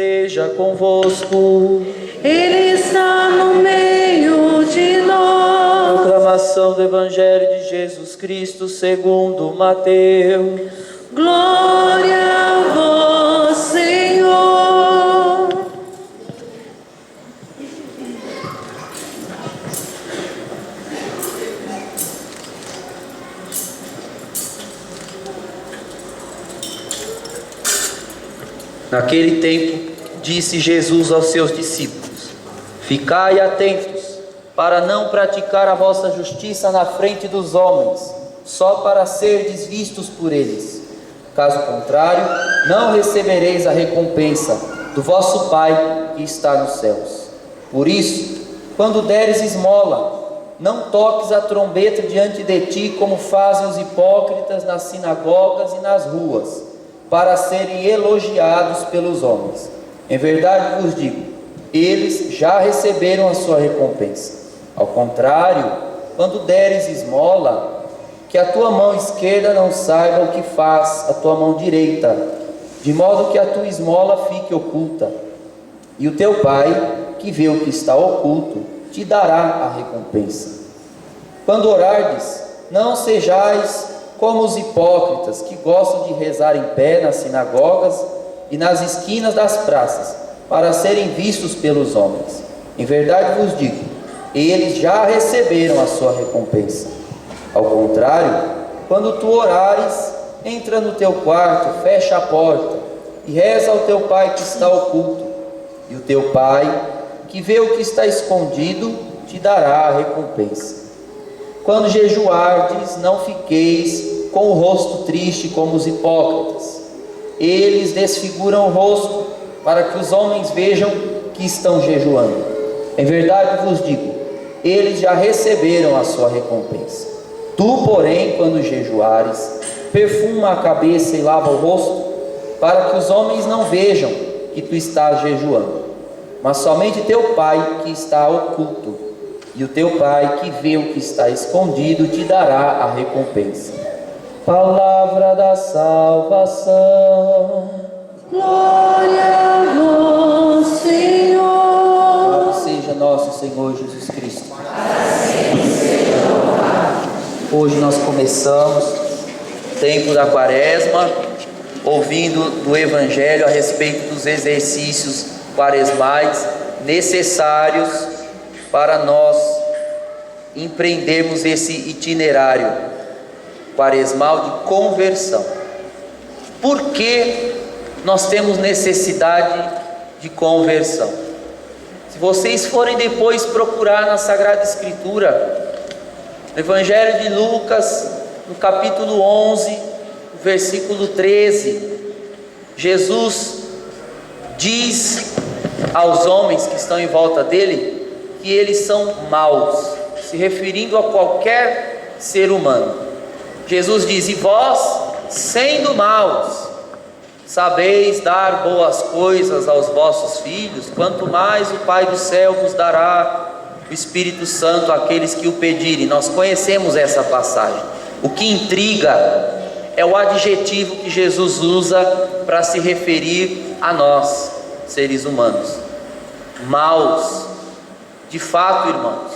esteja convosco. Ele está no meio de nós. Proclamação do Evangelho de Jesus Cristo segundo Mateus. Glória a vós, Senhor. Naquele tempo, disse Jesus aos seus discípulos: ficai atentos, para não praticar a vossa justiça na frente dos homens, só para serdes vistos por eles. Caso contrário, não recebereis a recompensa do vosso Pai que está nos céus. Por isso, quando deres esmola, não toques a trombeta diante de ti, como fazem os hipócritas nas sinagogas e nas ruas, para serem elogiados pelos homens. Em verdade vos digo, eles já receberam a sua recompensa. Ao contrário, quando deres esmola, que a tua mão esquerda não saiba o que faz a tua mão direita, de modo que a tua esmola fique oculta. E o teu Pai, que vê o que está oculto, te dará a recompensa. Quando orardes, não sejais como os hipócritas, que gostam de rezar em pé nas sinagogas e nas esquinas das praças, para serem vistos pelos homens. Em verdade vos digo, eles já receberam a sua recompensa. Ao contrário, quando tu orares, entra no teu quarto, fecha a porta e reza ao teu Pai que está oculto, e o teu Pai, que vê o que está escondido, te dará a recompensa. Quando jejuardes, não fiqueis com o rosto triste como os hipócritas. Eles desfiguram o rosto para que os homens vejam que estão jejuando. Em verdade vos digo, eles já receberam a sua recompensa. Tu, porém, quando jejuares, perfuma a cabeça e lava o rosto, para que os homens não vejam que tu estás jejuando, mas somente teu Pai que está oculto, e o teu Pai que vê o que está escondido te dará a recompensa. Palavra da salvação. Glória a vós, Senhor. Louvado seja nosso Senhor Jesus Cristo. Hoje nós começamos o tempo da Quaresma, ouvindo do Evangelho a respeito dos exercícios quaresmais necessários para nós empreendermos esse itinerário quaresmal de conversão. Por que nós temos necessidade de conversão? Se vocês forem depois procurar na Sagrada Escritura, no Evangelho de Lucas, no capítulo 11, no versículo 13, Jesus diz aos homens que estão em volta dele que eles são maus, se referindo a qualquer ser humano. Jesus diz: e vós, sendo maus, sabeis dar boas coisas aos vossos filhos, quanto mais o Pai do céu vos dará o Espírito Santo àqueles que o pedirem. Nós conhecemos essa passagem. O que intriga é o adjetivo que Jesus usa para se referir a nós, seres humanos. Maus. De fato, irmãos,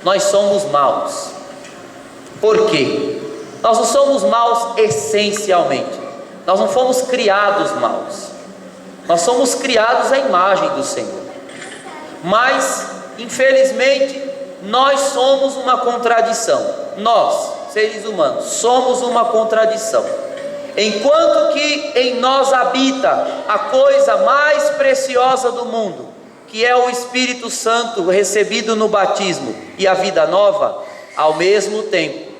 nós somos maus. Por quê? Nós não somos maus essencialmente. Nós não fomos criados maus. Nós somos criados à imagem do Senhor. Mas, infelizmente, nós somos uma contradição. Nós, seres humanos, somos uma contradição. Enquanto que em nós habita a coisa mais preciosa do mundo, que é o Espírito Santo recebido no batismo e a vida nova, ao mesmo tempo,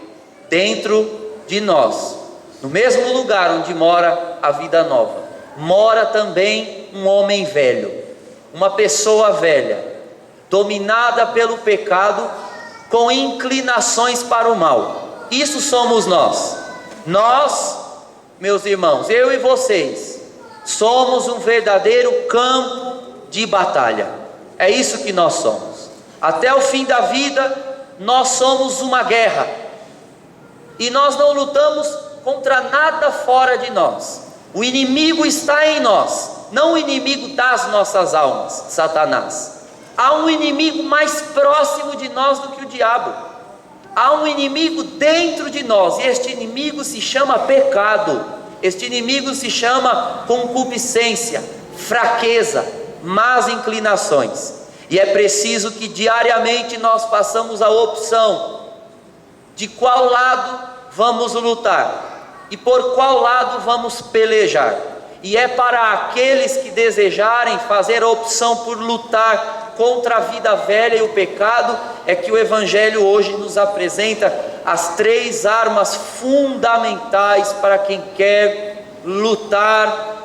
dentro de nós, no mesmo lugar onde mora a vida nova, mora também um homem velho, uma pessoa velha, dominada pelo pecado, com inclinações para o mal. Isso somos nós. Nós, meus irmãos, eu e vocês, somos um verdadeiro campo de batalha. É isso que nós somos. Até o fim da vida, nós somos uma guerra. E nós não lutamos contra nada fora de nós. O inimigo está em nós, não o inimigo das nossas almas, Satanás. Há um inimigo mais próximo de nós do que o diabo. Há um inimigo dentro de nós, e este inimigo se chama pecado. Este inimigo se chama concupiscência, fraqueza, más inclinações. E é preciso que diariamente nós façamos a opção de qual lado vamos lutar e por qual lado vamos pelejar. E é para aqueles que desejarem fazer a opção por lutar contra a vida velha e o pecado, é que o Evangelho hoje nos apresenta as 3 armas fundamentais para quem quer lutar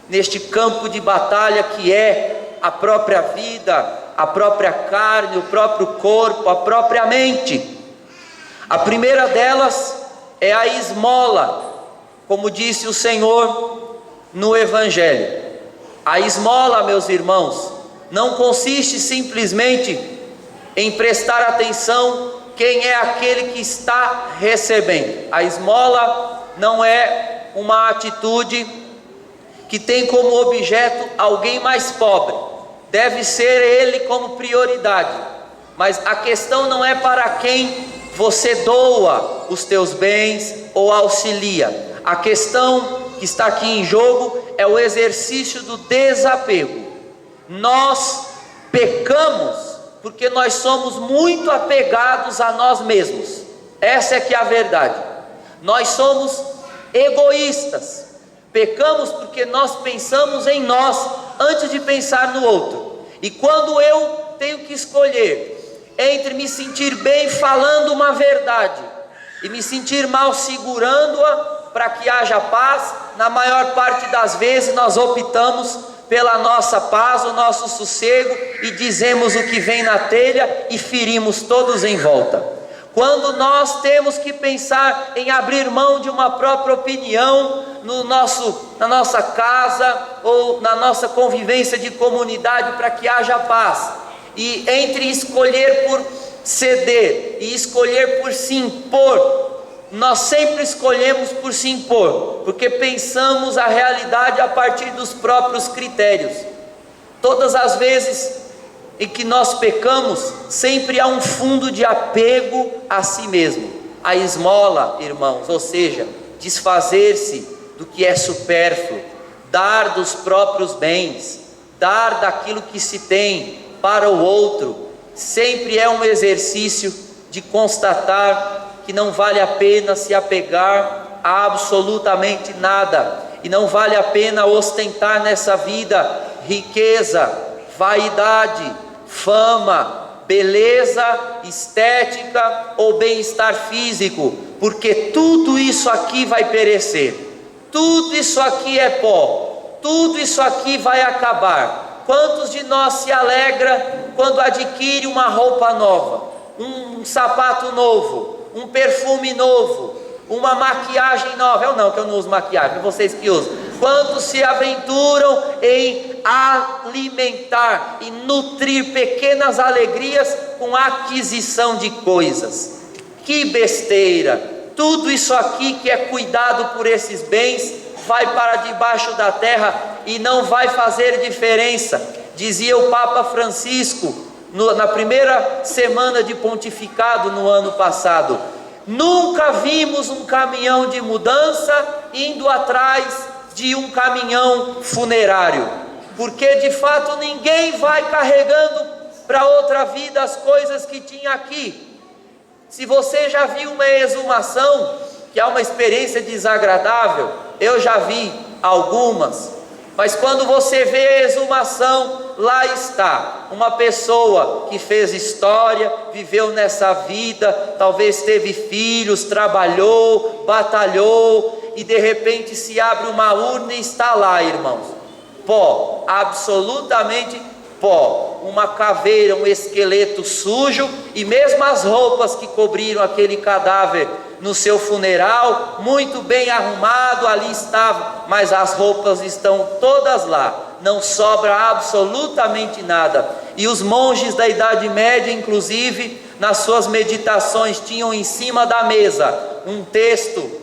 neste campo de batalha que é a própria vida, a própria carne, o próprio corpo, a própria mente. A primeira delas é a esmola, como disse o Senhor no Evangelho. A esmola, meus irmãos, não consiste simplesmente em prestar atenção quem é aquele que está recebendo. A esmola não é uma atitude que tem como objeto alguém mais pobre. Deve ser ele como prioridade. Mas a questão não é para quem você doa os teus bens ou auxilia. A questão que está aqui em jogo é o exercício do desapego. Nós pecamos porque nós somos muito apegados a nós mesmos. Essa é que é a verdade. Nós somos egoístas. Pecamos porque nós pensamos em nós antes de pensar no outro. E quando eu tenho que escolher entre me sentir bem falando uma verdade e me sentir mal segurando-a para que haja paz, na maior parte das vezes nós optamos pela nossa paz, o nosso sossego, e dizemos o que vem na telha e ferimos todos em volta. Quando nós temos que pensar em abrir mão de uma própria opinião na nossa casa ou na nossa convivência de comunidade para que haja paz, e entre escolher por ceder e escolher por se impor, nós sempre escolhemos por se impor, porque pensamos a realidade a partir dos próprios critérios. Todas as vezes em que nós pecamos, sempre há um fundo de apego a si mesmo. A esmola, irmãos, ou seja, desfazer-se do que é supérfluo, dar dos próprios bens, dar daquilo que se tem para o outro, sempre é um exercício de constatar que não vale a pena se apegar a absolutamente nada, e não vale a pena ostentar nessa vida riqueza, vaidade, fama, beleza, estética ou bem-estar físico, porque tudo isso aqui vai perecer, tudo isso aqui é pó, tudo isso aqui vai acabar. Quantos de nós se alegra quando adquire uma roupa nova, um sapato novo, um perfume novo, uma maquiagem nova? Eu não, que eu não uso maquiagem, vocês que usam. Quantos se aventuram em alimentar e nutrir pequenas alegrias com a aquisição de coisas? Que besteira! Tudo isso aqui que é cuidado por esses bens vai para debaixo da terra e não vai fazer diferença. Dizia o Papa Francisco na primeira semana de pontificado no ano passado: nunca vimos um caminhão de mudança indo atrás de um caminhão funerário, porque de fato ninguém vai carregando para outra vida as coisas que tinha aqui. Se você já viu uma exumação, que é uma experiência desagradável, eu já vi algumas, mas quando você vê a exumação, lá está uma pessoa que fez história, viveu nessa vida, talvez teve filhos, trabalhou, batalhou, e de repente se abre uma urna e está lá, irmãos, pó, absolutamente pó, uma caveira, um esqueleto sujo, e mesmo as roupas que cobriram aquele cadáver no seu funeral, muito bem arrumado, ali estava, mas as roupas estão todas lá, não sobra absolutamente nada. E os monges da Idade Média, inclusive, nas suas meditações, tinham em cima da mesa um texto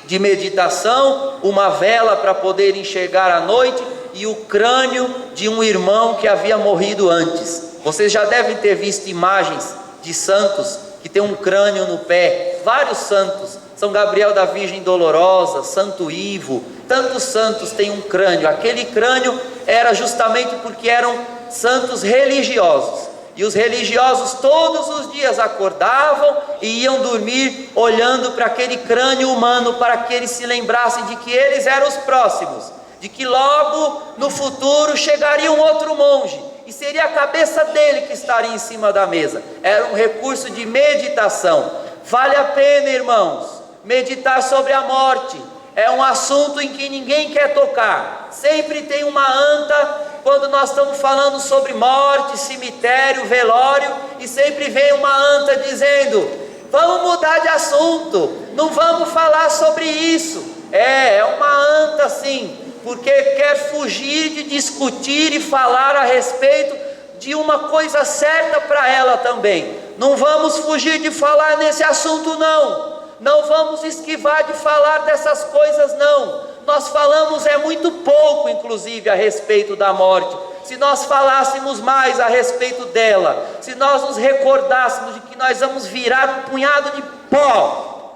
de meditação, uma vela para poder enxergar à noite e o crânio de um irmão que havia morrido antes. Vocês já devem ter visto imagens de santos que tem um crânio no pé, vários santos, São Gabriel da Virgem Dolorosa, Santo Ivo, tantos santos têm um crânio. Aquele crânio era justamente porque eram santos religiosos, e os religiosos todos os dias acordavam e iam dormir olhando para aquele crânio humano, para que eles se lembrassem de que eles eram os próximos, de que logo no futuro chegaria um outro monge, e seria a cabeça dele que estaria em cima da mesa. Era um recurso de meditação. Vale a pena, irmãos, meditar sobre a morte. É um assunto em que ninguém quer tocar. Sempre tem uma anta quando nós estamos falando sobre morte, cemitério, velório, e sempre vem uma anta dizendo: vamos mudar de assunto, não vamos falar sobre isso. É uma anta sim, porque quer fugir de discutir e falar a respeito de uma coisa certa para ela também. Não vamos fugir de falar nesse assunto não. Não vamos esquivar de falar dessas coisas não. Nós falamos muito pouco, inclusive, a respeito da morte. Se nós falássemos mais a respeito dela, se nós nos recordássemos de que nós vamos virar um punhado de pó,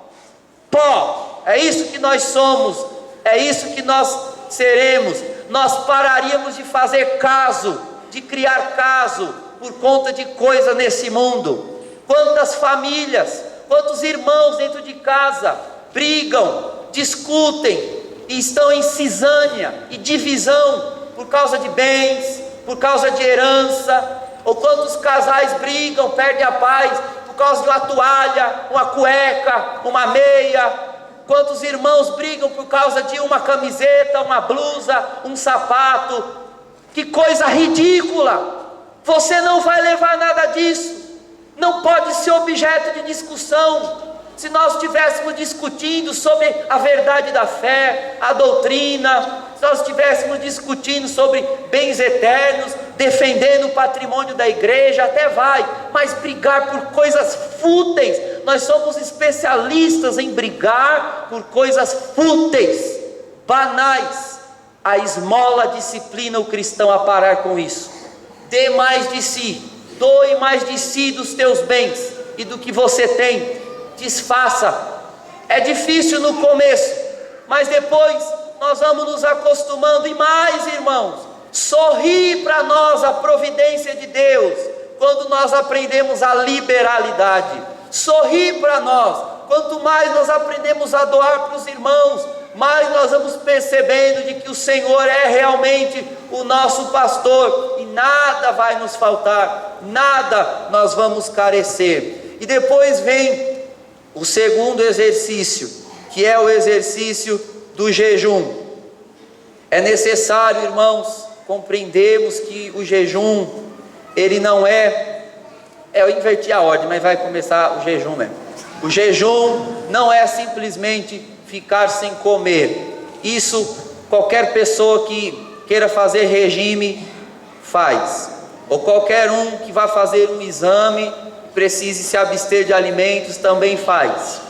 é isso que nós somos, é isso que nós seremos, nós pararíamos de fazer caso, de criar caso, por conta de coisa nesse mundo. Quantas famílias, quantos irmãos dentro de casa brigam, discutem e estão em cisânia e divisão por causa de bens, por causa de herança. Ou quantos casais brigam, perdem a paz por causa de uma toalha, uma cueca, uma meia. Quantos irmãos brigam por causa de uma camiseta, uma blusa, um sapato. Que coisa ridícula! Você não vai levar nada disso. Não pode ser objeto de discussão. Se nós estivéssemos discutindo sobre a verdade da fé, a doutrina, se nós estivéssemos discutindo sobre bens eternos, defendendo o patrimônio da igreja, até vai, mas brigar por coisas fúteis, nós somos especialistas em brigar por coisas fúteis, banais. A esmola disciplina o cristão a parar com isso. Dê mais de si, doe mais de si, dos teus bens e do que você tem. Desfaça. É difícil no começo, mas depois nós vamos nos acostumando. E mais, irmãos, sorri para nós a providência de Deus quando nós aprendemos a liberalidade. Sorri para nós. Quanto mais nós aprendemos a doar para os irmãos, mais nós vamos percebendo de que o Senhor é realmente o nosso pastor, e nada vai nos faltar, nada nós vamos carecer. E depois vem o segundo exercício, que é o exercício do jejum. É necessário, irmãos, compreendermos que o jejum, ele não eu inverti a ordem, mas vai começar o jejum mesmo. O jejum não é simplesmente ficar sem comer. Isso qualquer pessoa que queira fazer regime faz, ou qualquer um que vá fazer um exame, precise se abster de alimentos, também faz.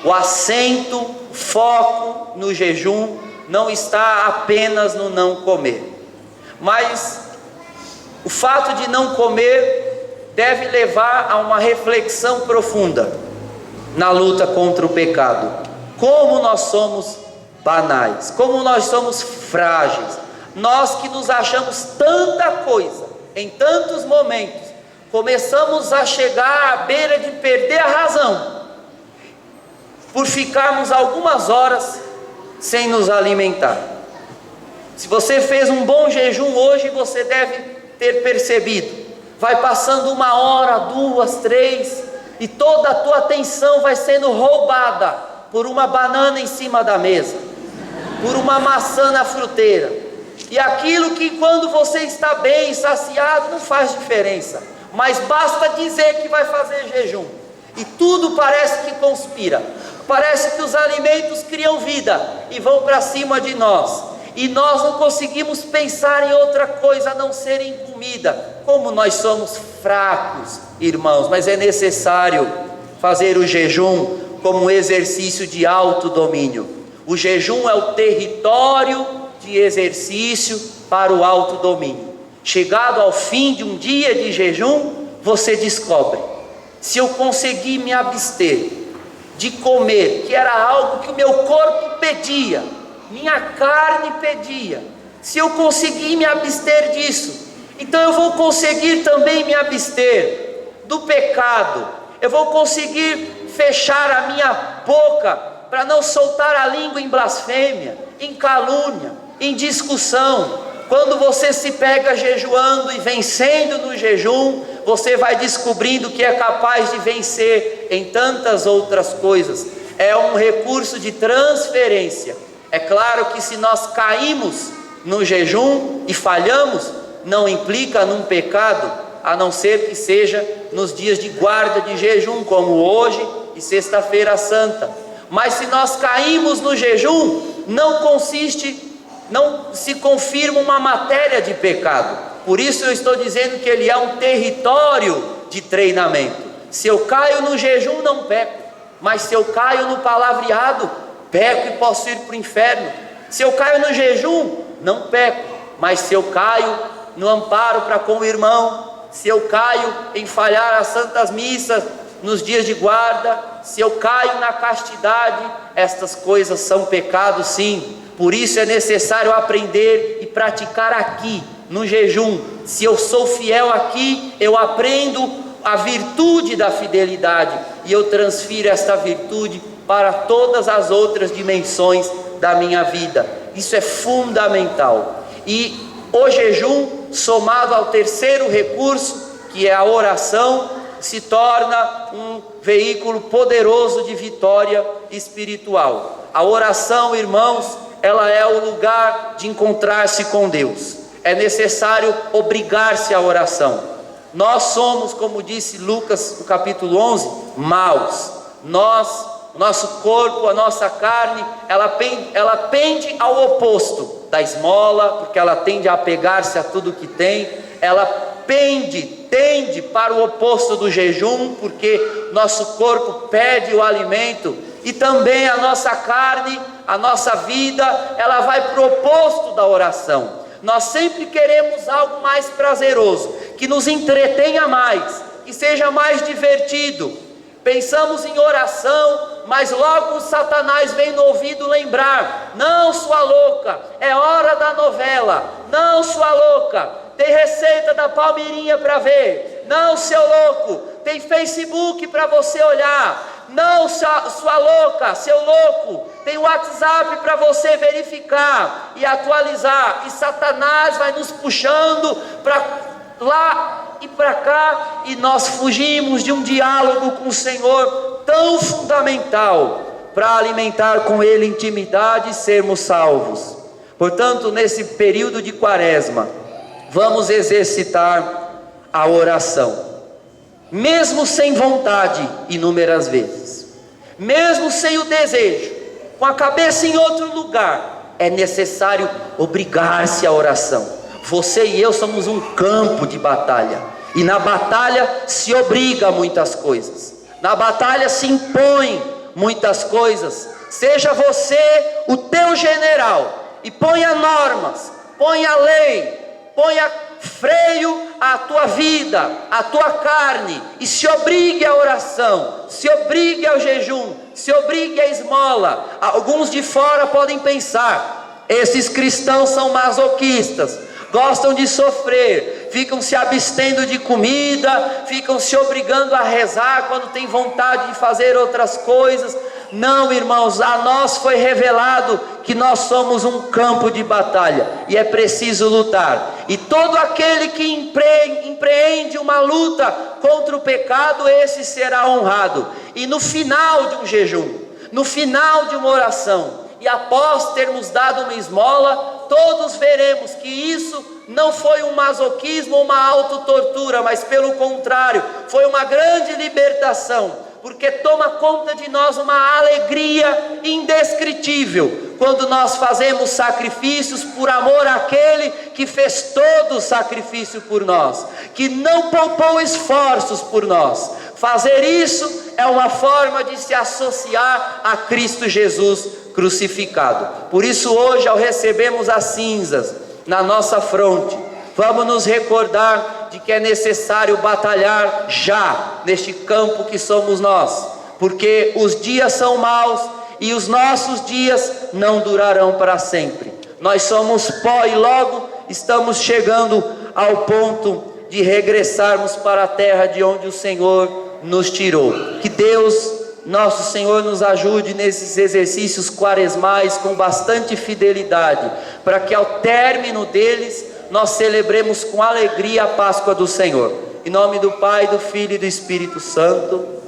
O acento, foco no jejum não está apenas no não comer, mas o fato de não comer deve levar a uma reflexão profunda na luta contra o pecado. Como nós somos banais, como nós somos frágeis, nós que nos achamos tanta coisa em tantos momentos, começamos a chegar à beira de perder a razão, por ficarmos algumas horas sem nos alimentar. Se você fez um bom jejum hoje, você deve ter percebido, vai passando 1 hora, 2, 3, e toda a tua atenção vai sendo roubada por uma banana em cima da mesa, por uma maçã na fruteira, e aquilo que quando você está bem, saciado, não faz diferença, mas basta dizer que vai fazer jejum, e tudo parece que conspira, parece que os alimentos criam vida, e vão para cima de nós, e nós não conseguimos pensar em outra coisa a não ser em comida. Como nós somos fracos, irmãos, mas é necessário fazer o jejum como um exercício de autodomínio. O jejum é o território de exercício para o autodomínio. Chegado ao fim de um dia de jejum, você descobre: se eu conseguir me abster de comer, que era algo que o meu corpo pedia, minha carne pedia, se eu conseguir me abster disso, então eu vou conseguir também me abster do pecado. Eu vou conseguir fechar a minha boca para não soltar a língua em blasfêmia, em calúnia, em discussão. Quando você se pega jejuando e vencendo no jejum, você vai descobrindo que é capaz de vencer em tantas outras coisas. É um recurso de transferência. É claro que se nós caímos no jejum e falhamos, não implica num pecado, a não ser que seja nos dias de guarda de jejum, como hoje e sexta-feira santa. Mas se nós caímos no jejum, não se confirma uma matéria de pecado. Por isso eu estou dizendo que ele é um território de treinamento. Se eu caio no jejum, não peco, mas se eu caio no palavreado, peco e posso ir para o inferno. Se eu caio no jejum, não peco, mas se eu caio no amparo para com o irmão, se eu caio em falhar as santas missas nos dias de guarda, se eu caio na castidade, estas coisas são pecados sim. Por isso é necessário aprender e praticar aqui, no jejum. Se eu sou fiel aqui, eu aprendo a virtude da fidelidade e eu transfiro esta virtude para todas as outras dimensões da minha vida. Isso é fundamental. E o jejum, somado ao terceiro recurso, que é a oração, se torna um veículo poderoso de vitória espiritual. A oração, irmãos, ela é o lugar de encontrar-se com Deus. É necessário obrigar-se à oração. Nós somos, como disse Lucas no capítulo 11, maus. Nosso corpo, a nossa carne, ela pende ao oposto da esmola, porque ela tende a apegar-se a tudo que tem. Ela tende para o oposto do jejum, porque nosso corpo pede o alimento, e também a nossa carne, a nossa vida, ela vai para o oposto da oração. Nós sempre queremos algo mais prazeroso, que nos entretenha mais, que seja mais divertido. Pensamos em oração, mas logo o Satanás vem no ouvido lembrar: não, sua louca, é hora da novela. Não, sua louca, tem receita da Palmeirinha para ver. Não, seu louco, tem Facebook para você olhar. Não, sua louca, seu louco, tem WhatsApp para você verificar e atualizar. E Satanás vai nos puxando para lá e para cá, e nós fugimos de um diálogo com o Senhor tão fundamental para alimentar com Ele intimidade e sermos salvos. Portanto, nesse período de quaresma, vamos exercitar a oração, mesmo sem vontade, inúmeras vezes, mesmo sem o desejo, com a cabeça em outro lugar, é necessário obrigar-se à oração. Você e eu somos um campo de batalha, e na batalha se obriga a muitas coisas, na batalha se impõe muitas coisas. Seja você o teu general e ponha normas, ponha lei, ponha freio à tua vida, à tua carne, e se obrigue à oração, se obrigue ao jejum, se obrigue à esmola. Alguns de fora podem pensar: esses cristãos são masoquistas, gostam de sofrer, ficam se abstendo de comida, ficam se obrigando a rezar quando tem vontade de fazer outras coisas. Não, irmãos, a nós foi revelado que nós somos um campo de batalha e é preciso lutar. E todo aquele que empreende uma luta contra o pecado, esse será honrado. E no final de um jejum, no final de uma oração, e após termos dado uma esmola, todos veremos que isso não foi um masoquismo ou uma autotortura, mas pelo contrário, foi uma grande libertação, porque toma conta de nós uma alegria indescritível, quando nós fazemos sacrifícios por amor àquele que fez todo o sacrifício por nós, que não poupou esforços por nós. Fazer isso é uma forma de se associar a Cristo Jesus crucificado. Por isso hoje, ao recebermos as cinzas na nossa fronte, vamos nos recordar de que é necessário batalhar já neste campo que somos nós, porque os dias são maus e os nossos dias não durarão para sempre. Nós somos pó e logo estamos chegando ao ponto de regressarmos para a terra de onde o Senhor nos tirou. Que Deus, nosso Senhor, nos ajude nesses exercícios quaresmais com bastante fidelidade, para que ao término deles nós celebremos com alegria a Páscoa do Senhor. Em nome do Pai, do Filho e do Espírito Santo.